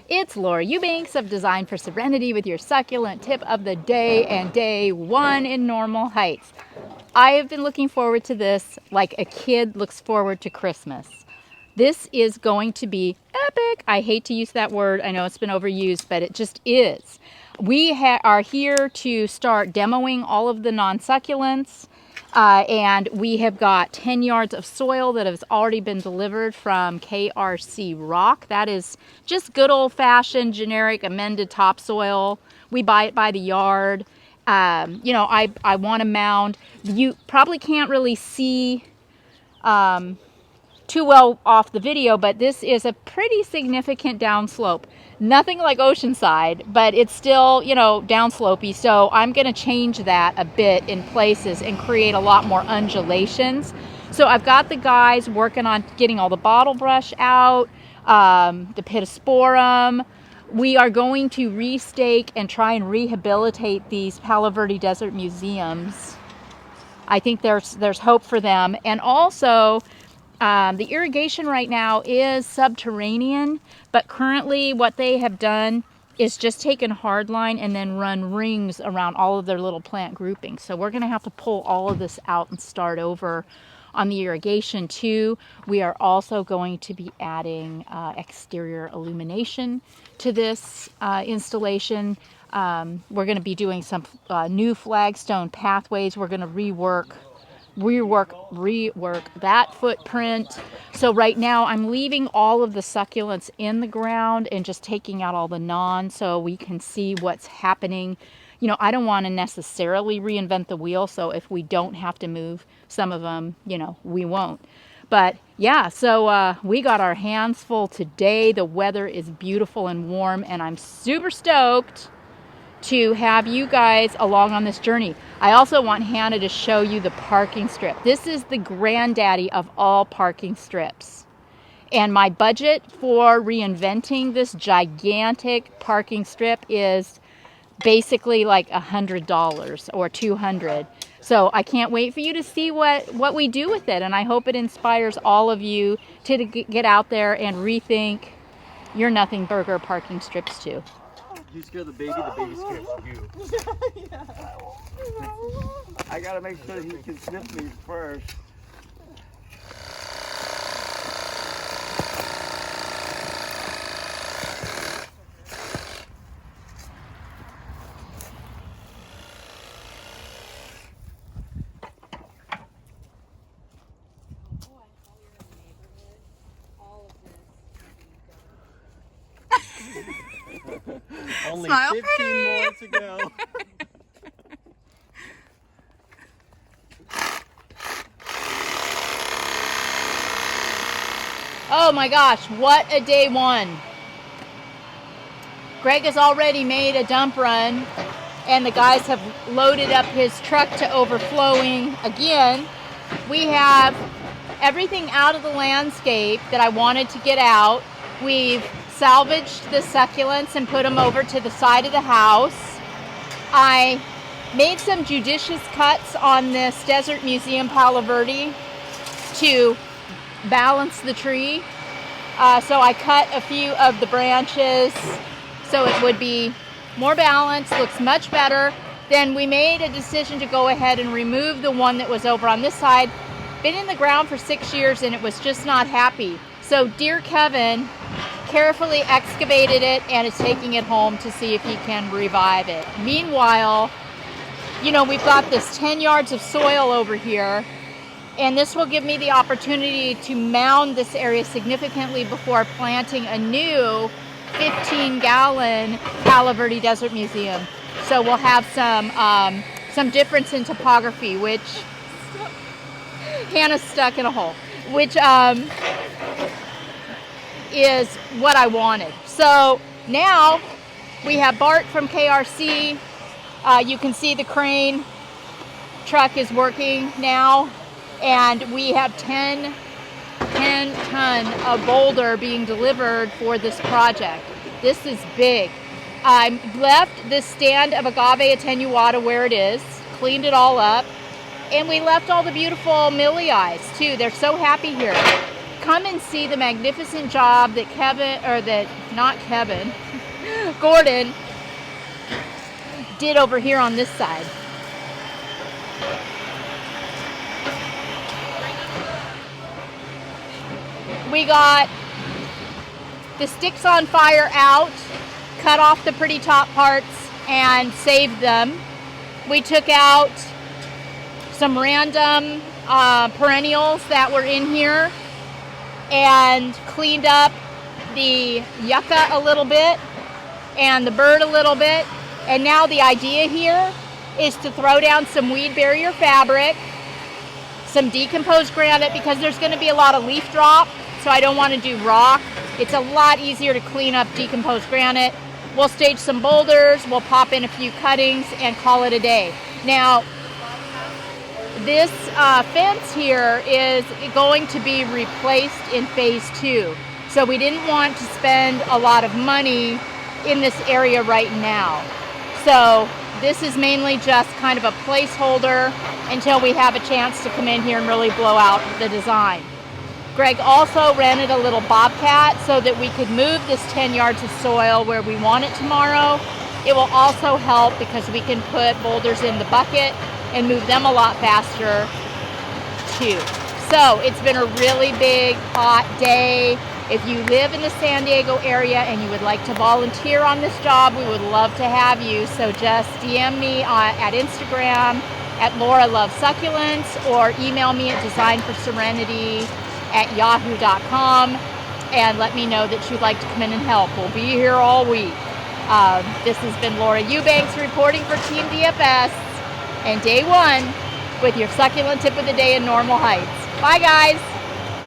It's Laura Eubanks of Design for Serenity with your succulent tip of the day and day one in Normal Heights. I have been looking forward to this like a kid looks forward to Christmas. This is going to be epic. I hate to use that word. I know it's been overused, but it just is. We are here to start demoing all of the non-succulents. And we have got 10 yards of soil that has already been delivered from KRC Rock. That is just good old-fashioned generic amended topsoil. We buy it by the yard. I want a mound. You probably can't really see too well off the video, but this is a pretty significant downslope. Nothing like Oceanside, but it's still, downslopey. So I'm going to change that a bit in places and create a lot more undulations. So I've got the guys working on getting all the bottle brush out, the pittosporum. We are going to restake and try and rehabilitate these Palo Verde Desert Museums. I think there's hope for them. And also, the irrigation right now is subterranean, but currently what they have done is just taken hardline and then run rings around all of their little plant groupings. So we're going to have to pull all of this out and start over on the irrigation too. We are also going to be adding exterior illumination to this installation. We're going to be doing some new flagstone pathways. We're going to rework that footprint. So right now I'm leaving all of the succulents in the ground and just taking out all the non so we can see what's happening. I don't want to necessarily reinvent the wheel, so if we don't have to move some of them, we won't. But yeah, so we got our hands full today. The weather is beautiful and warm, and I'm super stoked to have you guys along on this journey. I also want Hannah to show you the parking strip. This is the granddaddy of all parking strips. And my budget for reinventing this gigantic parking strip is basically like $100 or $200. So I can't wait for you to see what we do with it. And I hope it inspires all of you to get out there and rethink your Nothing Burger parking strips too. You scare the baby scares you. Yeah. I gotta make sure he can sniff me first. Only Smile 15 pretty. more to go. Oh my gosh, what a day one. Greg has already made a dump run and the guys have loaded up his truck to overflowing again. We have everything out of the landscape that I wanted to get out. We've salvaged the succulents and put them over to the side of the house. I made some judicious cuts on this Desert Museum Palo Verde to balance the tree. So I cut a few of the branches so it would be more balanced, looks much better. Then we made a decision to go ahead and remove the one that was over on this side. Been in the ground for 6 years and it was just not happy. So dear Kevin carefully excavated it and is taking it home to see if he can revive it. Meanwhile, we've got this 10 yards of soil over here, and this will give me the opportunity to mound this area significantly before planting a new 15-gallon Palo Verde Desert Museum. So we'll have some difference in topography, which Hannah's stuck in a hole, which is what I wanted. So now we have Bart from KRC. You can see the crane truck is working now, and we have 10 ton of boulder being delivered for this project. This is big. I left the stand of agave attenuata where it is, cleaned it all up, and we left all the beautiful millie eyes too. They're so happy here. come and see the magnificent job that Gordon did over here on this side. We got the sticks on fire out, cut off the pretty top parts and saved them. We took out some random perennials that were in here and cleaned up the yucca a little bit and the bird a little bit. And now the idea here is to throw down some weed barrier fabric, some decomposed granite, because there's going to be a lot of leaf drop, so I don't want to do rock. It's a lot easier to clean up decomposed granite. We'll stage some boulders, we'll pop in a few cuttings and call it a day. Now, this fence here is going to be replaced in phase 2. So we didn't want to spend a lot of money in this area right now. So this is mainly just kind of a placeholder until we have a chance to come in here and really blow out the design. Greg also rented a little bobcat so that we could move this 10 yards of soil where we want it tomorrow. It will also help because we can put boulders in the bucket and move them a lot faster too. So it's been a really big, hot day. If you live in the San Diego area and you would like to volunteer on this job, we would love to have you. So just DM me at Instagram at Laura Loves Succulents, or email me at designforserenity@yahoo.com and let me know that you'd like to come in and help. We'll be here all week. This has been Laura Eubanks reporting for Team DFS and day 1 with your succulent tip of the day in Normal Heights. Bye guys.